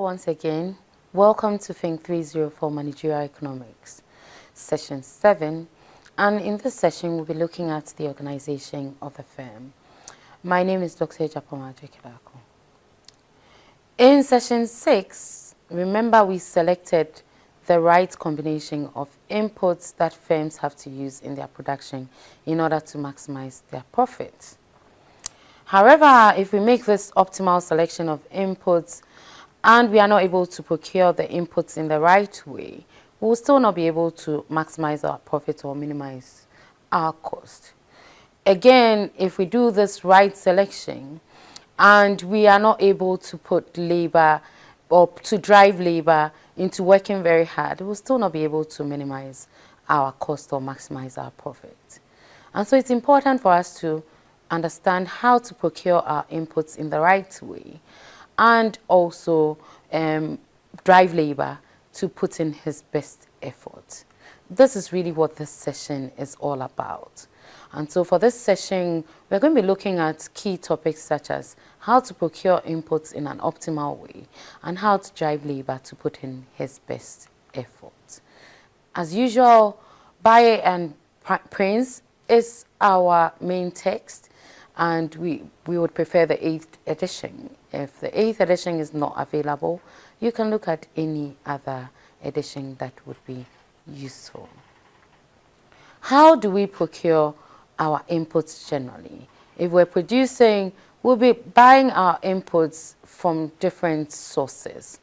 once again. Welcome to Think 304 Managerial Economics, Session 7. And in this session, we'll be looking at the organization of the firm. My name is Dr. Japamajo Kilako. In Session 6, remember we selected the right combination of inputs that firms have to use in their production in order to maximize their profits. However, if we make this optimal selection of inputs and we are not able to procure the inputs in the right way, we will still not be able to maximize our profit or minimize our cost. Again, if we do this right selection and we are not able to put labor or to drive labor into working very hard, we will still not be able to minimize our cost or maximize our profit. And so it's important for us to understand how to procure our inputs in the right way and also drive labor to put in his best effort. This is really what this session is all about. And so for this session, we're going to be looking at key topics such as how to procure inputs in an optimal way and how to drive labor to put in his best effort. As usual, Buyer and Prince is our main text, and we would prefer the 8th edition. If the 8th edition is not available, you can look at any other edition that would be useful. How do we procure our inputs generally? If we're producing, we'll be buying our inputs from different sources.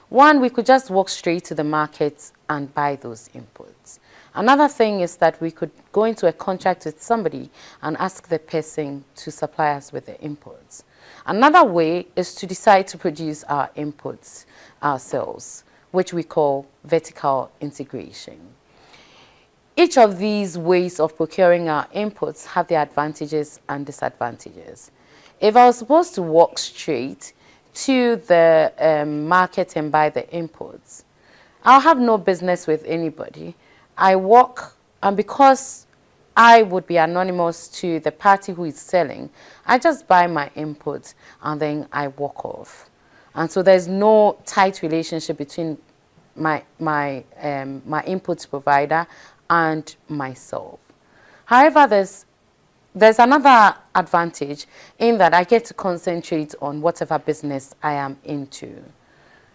One, we could just walk straight to the market and buy those inputs. Another thing is that we could go into a contract with somebody and ask the person to supply us with the inputs. Another way is to decide to produce our inputs ourselves, which we call vertical integration. Each of these ways of procuring our inputs have their advantages and disadvantages. If I was supposed to walk straight to the market and buy the inputs, I'll have no business with anybody. I walk, and because I would be anonymous to the party who is selling, I just buy my inputs and then I walk off. And so there's no tight relationship between my inputs provider and myself. However, there's another advantage in that I get to concentrate on whatever business I am into.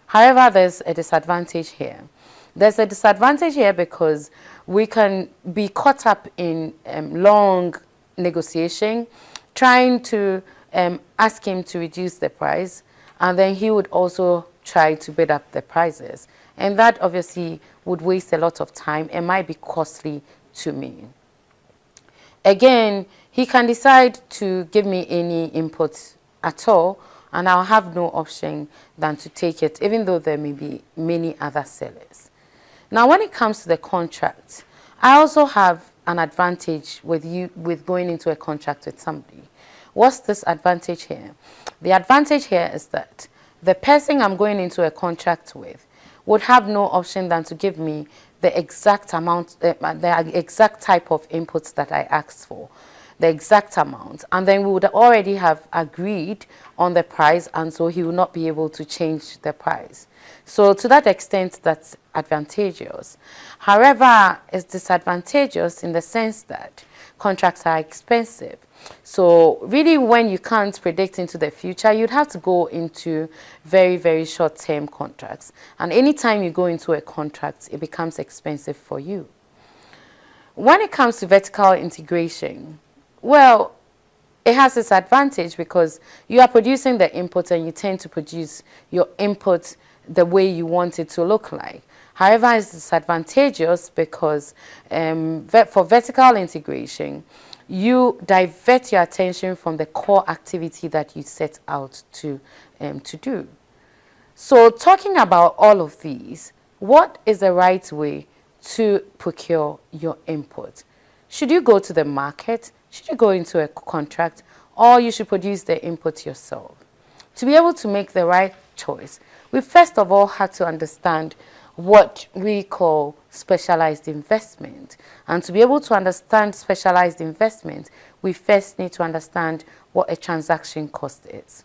However, there's a disadvantage here. There's a disadvantage here because we can be caught up in long negotiation, trying to ask him to reduce the price, and then he would also try to bid up the prices. And that obviously would waste a lot of time and might be costly to me. Again, he can decide to give me any input at all, and I'll have no option than to take it, even though there may be many other sellers. Now, when it comes to the contract, I also have an advantage with going into a contract with somebody. What's this advantage here? The advantage here is that the person I'm going into a contract with would have no option than to give me the exact amount, the exact type of inputs that I asked for, the exact amount, and then we would already have agreed on the price, and so he will not be able to change the price. So to that extent, that's advantageous. However, it's disadvantageous in the sense that contracts are expensive. So really, when you can't predict into the future, you'd have to go into very, very short-term contracts. And anytime you go into a contract, it becomes expensive for you. When it comes to vertical integration, well, it has its advantage because you are producing the input and you tend to produce your input the way you want it to look like. However, it's disadvantageous because for vertical integration, you divert your attention from the core activity that you set out to do. So talking about all of these, what is the right way to procure your input? Should you go to the market? Should you go into a contract? Or you should produce the input yourself? To be able to make the right choice, we first of all had to understand what we call specialized investment. And to be able to understand specialized investment, we first need to understand what a transaction cost is.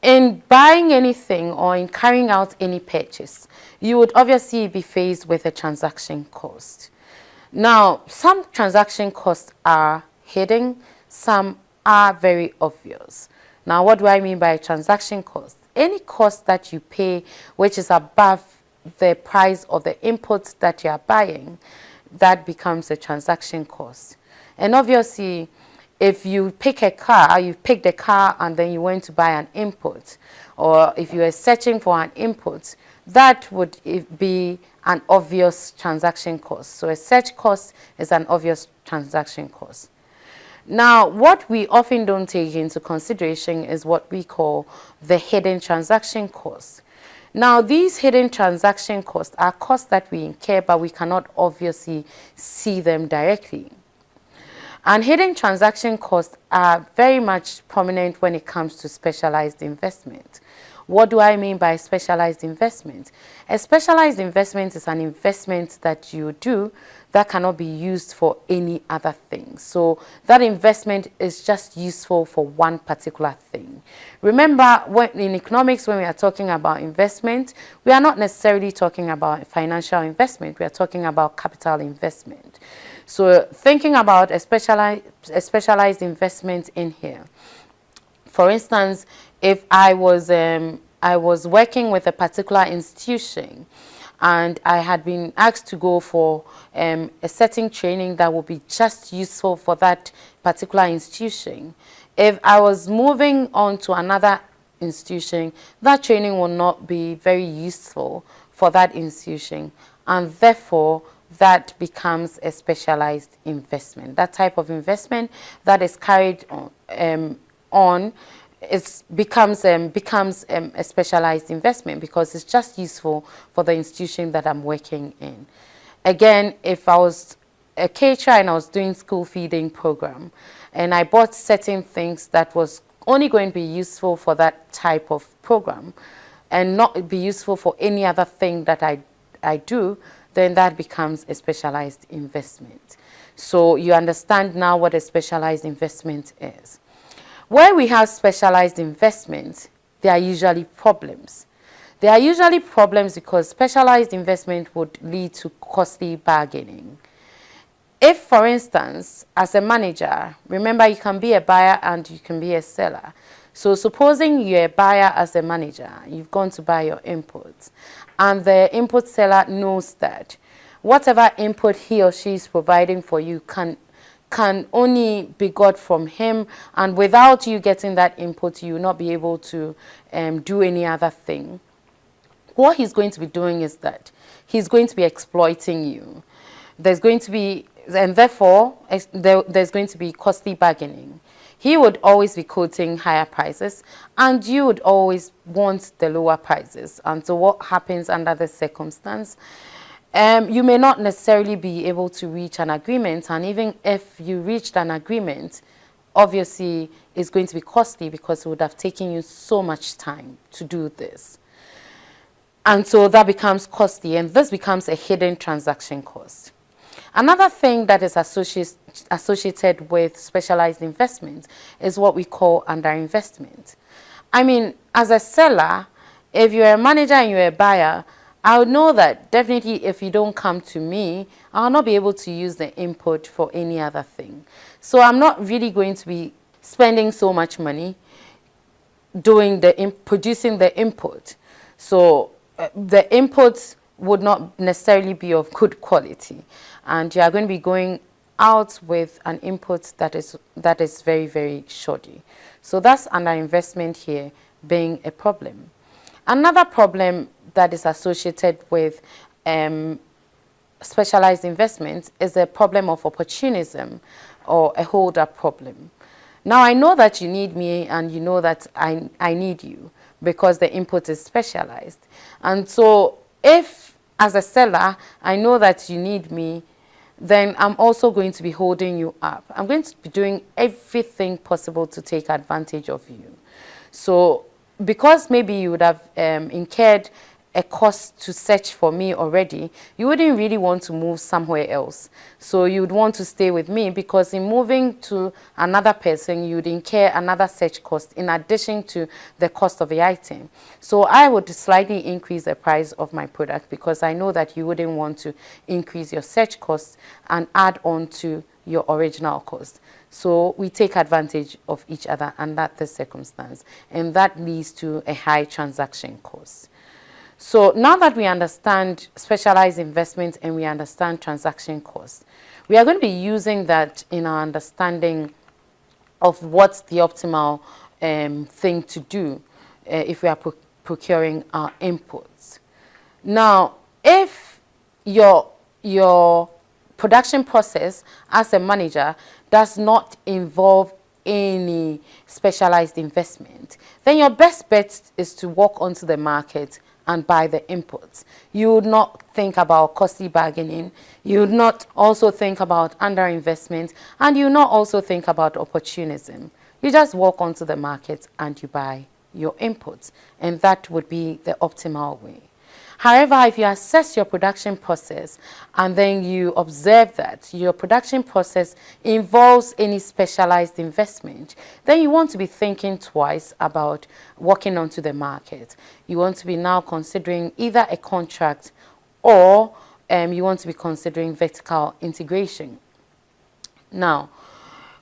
In buying anything or in carrying out any purchase, you would obviously be faced with a transaction cost. Now, some transaction costs are hidden, some are very obvious. Now, what do I mean by transaction cost? Any cost that you pay which is above the price of the inputs that you are buying, that becomes a transaction cost. And obviously, if you pick a car, you picked a car and then you went to buy an input, or if you are searching for an input, that would be an obvious transaction cost. So a search cost is an obvious transaction cost. Now, what we often don't take into consideration is what we call the hidden transaction costs. Now, these hidden transaction costs are costs that we incur, but we cannot obviously see them directly. And hidden transaction costs are very much prominent when it comes to specialized investment. What do I mean by specialized investment? A specialized investment is an investment that you do that cannot be used for any other thing. So that investment is just useful for one particular thing. Remember, in economics, when we are talking about investment, we are not necessarily talking about financial investment. We are talking about capital investment. So thinking about a specialized investment in here. For instance, if I was working with a particular institution and I had been asked to go for a certain training that would be just useful for that particular institution, if I was moving on to another institution, that training will not be very useful for that institution, and therefore that becomes a specialized investment. That type of investment that is carried on becomes a specialized investment because it's just useful for the institution that I'm working in. Again, if I was a caterer and I was doing school feeding program and I bought certain things that was only going to be useful for that type of program and not be useful for any other thing that I do, then that becomes a specialized investment. So you understand now what a specialized investment is. Where we have specialized investments, there are usually problems. There are usually problems because specialized investment would lead to costly bargaining. If, for instance, as a manager, remember you can be a buyer and you can be a seller. So supposing you're a buyer as a manager, you've gone to buy your inputs, and the input seller knows that whatever input he or she is providing for you can only be got from him, and without you getting that input, you will not be able to do any other thing. What he's going to be doing is that he's going to be exploiting you. There's going to be, and therefore, there's going to be costly bargaining. He would always be quoting higher prices, and you would always want the lower prices. And so what happens under this circumstance? You may not necessarily be able to reach an agreement, and even if you reached an agreement, obviously it's going to be costly because it would have taken you so much time to do this. And so that becomes costly, and this becomes a hidden transaction cost. Another thing that is associated with specialized investments is what we call underinvestment. I mean, as a seller, if you're a manager and you're a buyer, I would know that definitely if you don't come to me, I'll not be able to use the input for any other thing. So I'm not really going to be spending so much money producing the input. So the inputs would not necessarily be of good quality, and you are going to be going out with an input that is very, very shoddy. So that's underinvestment here being a problem. Another problem that is associated with specialized investments is a problem of opportunism or a hold-up problem. Now, I know that you need me and you know that I need you because the input is specialized. And so if, as a seller, I know that you need me, then I'm also going to be holding you up. I'm going to be doing everything possible to take advantage of you. So because maybe you would have incurred a cost to search for me already, you wouldn't really want to move somewhere else. So you would want to stay with me, because in moving to another person, you would incur another search cost in addition to the cost of the item. So I would slightly increase the price of my product, because I know that you wouldn't want to increase your search cost and add on to your original cost. So we take advantage of each other under this circumstance, and that leads to a high transaction cost. So now that we understand specialized investments and we understand transaction costs, we are going to be using that in our understanding of what's the optimal thing to do if we are procuring our inputs. Now, if your production process as a manager does not involve any specialized investment, then your best bet is to walk onto the market and buy the inputs. You would not think about costly bargaining. You would not also think about underinvestment, and you would not also think about opportunism. You just walk onto the market and you buy your inputs, and that would be the optimal way. However, if you assess your production process and then you observe that your production process involves any specialized investment, then you want to be thinking twice about walking onto the market. You want to be now considering either a contract, or you want to be considering vertical integration. Now,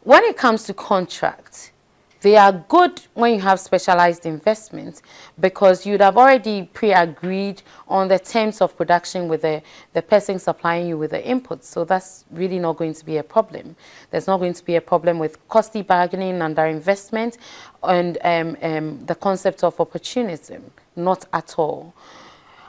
when it comes to contracts, they are good when you have specialized investments, because you'd have already pre-agreed on the terms of production with the person supplying you with the inputs. So that's really not going to be a problem. There's not going to be a problem with costly bargaining, underinvestment, and the concept of opportunism. Not at all.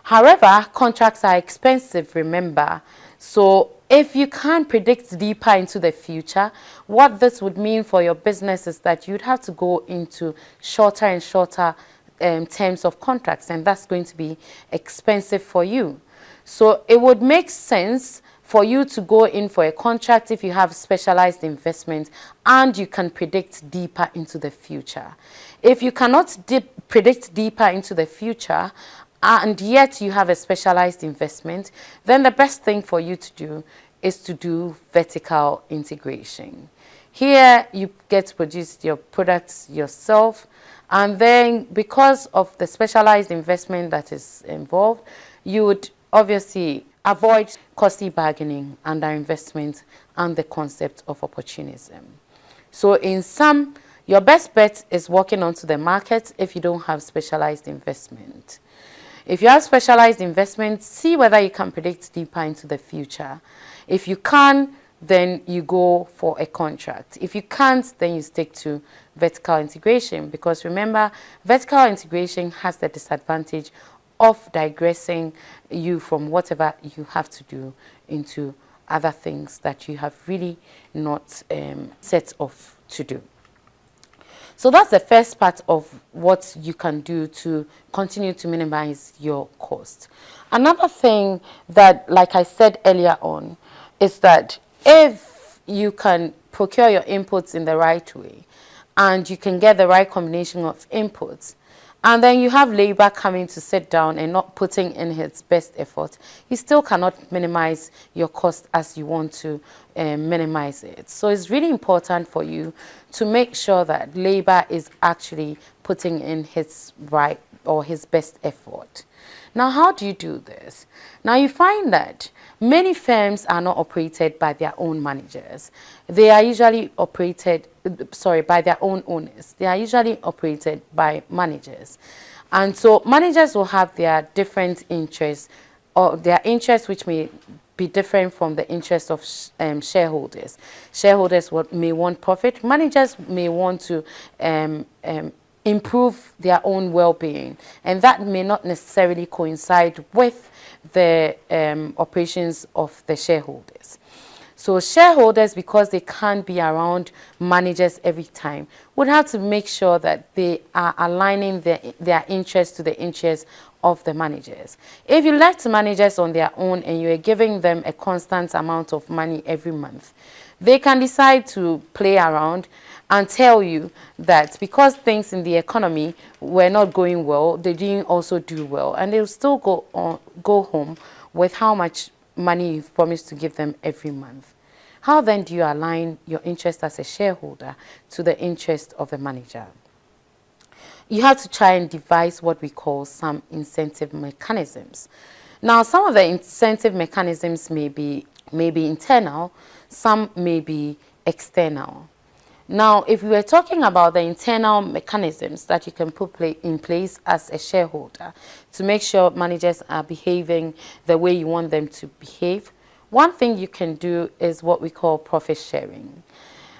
However, contracts are expensive, remember. So if you can't predict deeper into the future, what this would mean for your business is that you'd have to go into shorter and shorter terms of contracts, and that's going to be expensive for you. So it would make sense for you to go in for a contract if you have specialized investment and you can predict deeper into the future. If you cannot predict deeper into the future, and yet you have a specialized investment, then the best thing for you to do is to do vertical integration. Here you get to produce your products yourself, and then because of the specialized investment that is involved, you would obviously avoid costly bargaining, underinvestment, and the concept of opportunism. So in sum, your best bet is walking onto the market if you don't have specialized investment. If you have specialized investments, see whether you can predict deeper into the future. If you can, then you go for a contract. If you can't, then you stick to vertical integration, because remember, vertical integration has the disadvantage of digressing you from whatever you have to do into other things that you have really not set off to do. So that's the first part of what you can do to continue to minimize your cost. Another thing that, like I said earlier on, is that if you can procure your inputs in the right way and you can get the right combination of inputs, and then you have labor coming to sit down and not putting in his best effort, you still cannot minimize your cost as you want to minimize it. So it's really important for you to make sure that labor is actually putting in his right or his best effort. Now, how do you do this? Now, you find that many firms are not operated by their own managers. They are usually operated, by their own owners. They are usually operated by managers. And so managers will have their different interests, or their interests which may be different from the interests of shareholders. Shareholders may want profit. Managers may want to improve their own well-being, and that may not necessarily coincide with the operations of the shareholders. So shareholders, because they can't be around managers every time, would have to make sure that they are aligning their interests to the interests of the managers. If you left managers on their own and you are giving them a constant amount of money every month, they can decide to play around and tell you that because things in the economy were not going well, they didn't also do well, and they'll still go home with how much money you've promised to give them every month. How then do you align your interest as a shareholder to the interest of the manager? You have to try and devise what we call some incentive mechanisms. Now, some of the incentive mechanisms may be internal, some may be external. Now, if we were talking about the internal mechanisms that you can put in place as a shareholder to make sure managers are behaving the way you want them to behave, one thing you can do is what we call profit sharing.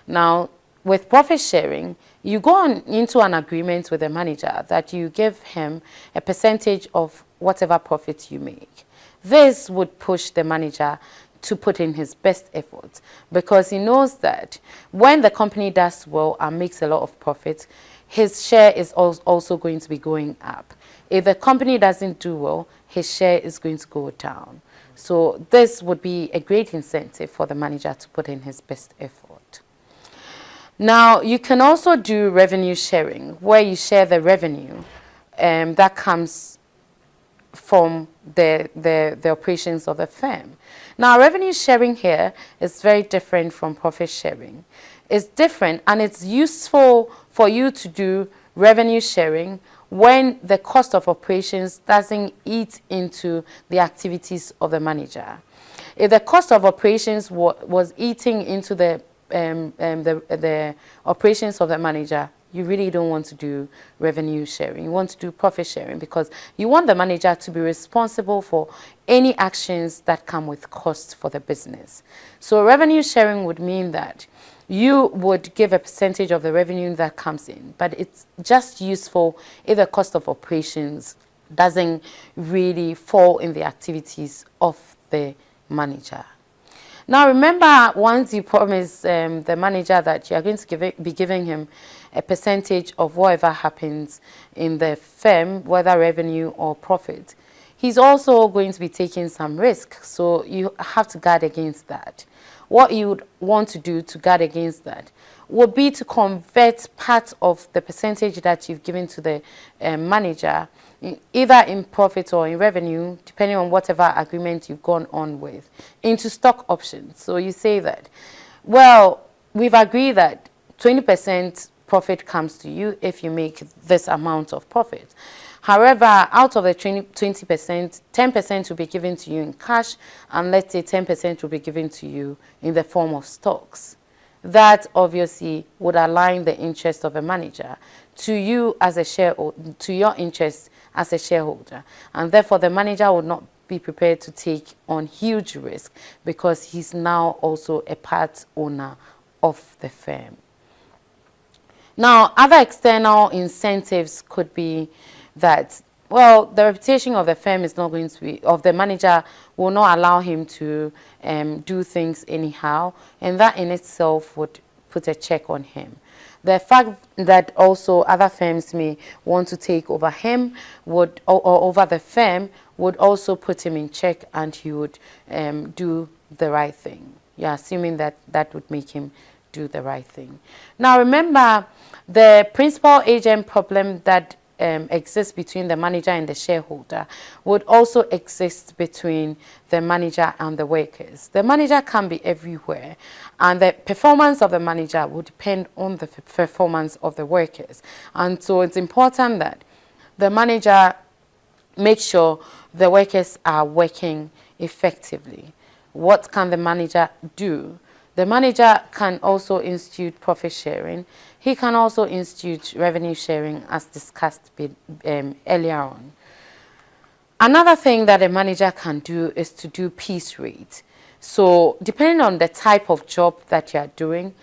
Now, with profit sharing, you go into an agreement with the manager that you give him a percentage of whatever profit you make. This would push the manager to put in his best effort, because he knows that when the company does well and makes a lot of profit, his share is also going to be going up. If the company doesn't do well, his share is going to go down. So this would be a great incentive for the manager to put in his best effort. Now, you can also do revenue sharing, where you share the revenue that comes from the operations of the firm. Now, revenue sharing here is very different from profit sharing. It's different, and it's useful for you to do revenue sharing when the cost of operations doesn't eat into the activities of the manager. If the cost of operations was eating into the operations of the manager, you really don't want to do revenue sharing. You want to do profit sharing, because you want the manager to be responsible for any actions that come with costs for the business. So revenue sharing would mean that you would give a percentage of the revenue that comes in, but it's just useful if the cost of operations doesn't really fall in the activities of the manager. Now, remember, once you promise the manager that you are going to be giving him a percentage of whatever happens in the firm, whether revenue or profit, he's also going to be taking some risk. So you have to guard against that. What you would want to do to guard against that would be to convert part of the percentage that you've given to the manager, either in profit or in revenue, depending on whatever agreement you've gone on with, into stock options. So you say that, well, we've agreed that 20% profit comes to you if you make this amount of profit. However, out of the 20%, 10% will be given to you in cash, and let's say 10% will be given to you in the form of stocks. That obviously would align the interest of a manager to you as a shareholder, to your interest as a shareholder, and therefore the manager would not be prepared to take on huge risk, because he's now also a part owner of the firm. Now, other external incentives could be that, well, the reputation of the firm is not going to be, of the manager will not allow him to do things anyhow, and that in itself would put a check on him. The fact that also other firms may want to take over him would, or over the firm, would also put him in check, and he would do the right thing. You're assuming that that would make him do the right thing. Now, remember, the principal agent problem that exists between the manager and the shareholder would also exist between the manager and the workers. The manager can be everywhere, and the performance of the manager would depend on the performance of the workers. And so it's important that the manager make sure the workers are working effectively. What can the manager do? The manager can also institute profit sharing. He can also institute revenue sharing, as discussed earlier on. Another thing that a manager can do is to do piece rate. So depending on the type of job that you are doing,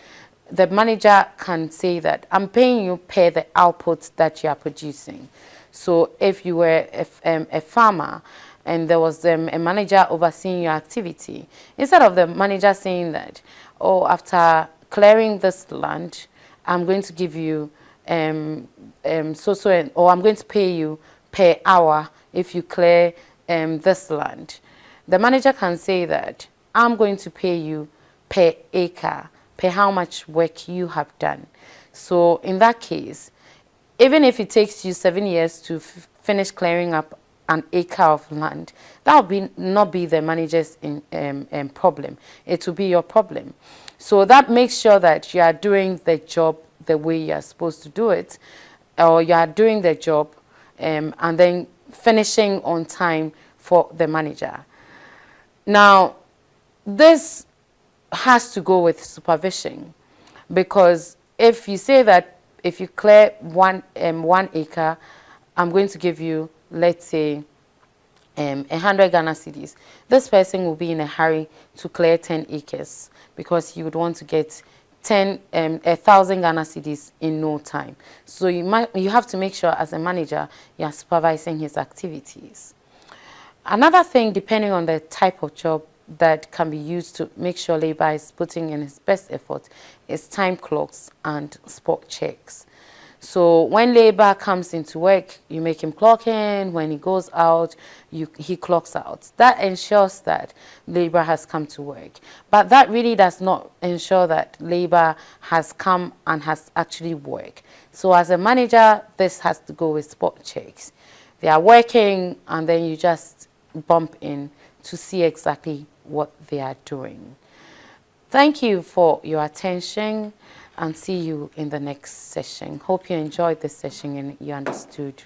the manager can say that I'm paying you per the output that you are producing. So if you were a farmer and there was a manager overseeing your activity, instead of the manager saying that, oh, after clearing this land, I'm going to give you or I'm going to pay you per hour if you clear this land. The manager can say that I'm going to pay you per acre per how much work you have done. So in that case, even if it takes you 7 years to finish clearing up an acre of land, that will not be the manager's problem. It will be your problem. So that makes sure that you are doing the job the way you are supposed to do it, or you are doing the job and then finishing on time for the manager. Now, this has to go with supervision, because if you say that if you clear 1 acre, I'm going to give you, let's say, 100 Ghana cedis. This person will be in a hurry to clear 10 acres because he would want to get 1,000 Ghana cedis in no time. So you have to make sure as a manager you are supervising his activities. Another thing, depending on the type of job that can be used to make sure labor is putting in his best effort, is time clocks and spot checks. So when labor comes into work, you make him clock in. When he goes out, he clocks out. That ensures that labor has come to work. But that really does not ensure that labor has come and has actually worked. So as a manager, this has to go with spot checks. They are working, and then you just bump in to see exactly what they are doing. Thank you for your attention, and see you in the next session. Hope you enjoyed this session and you understood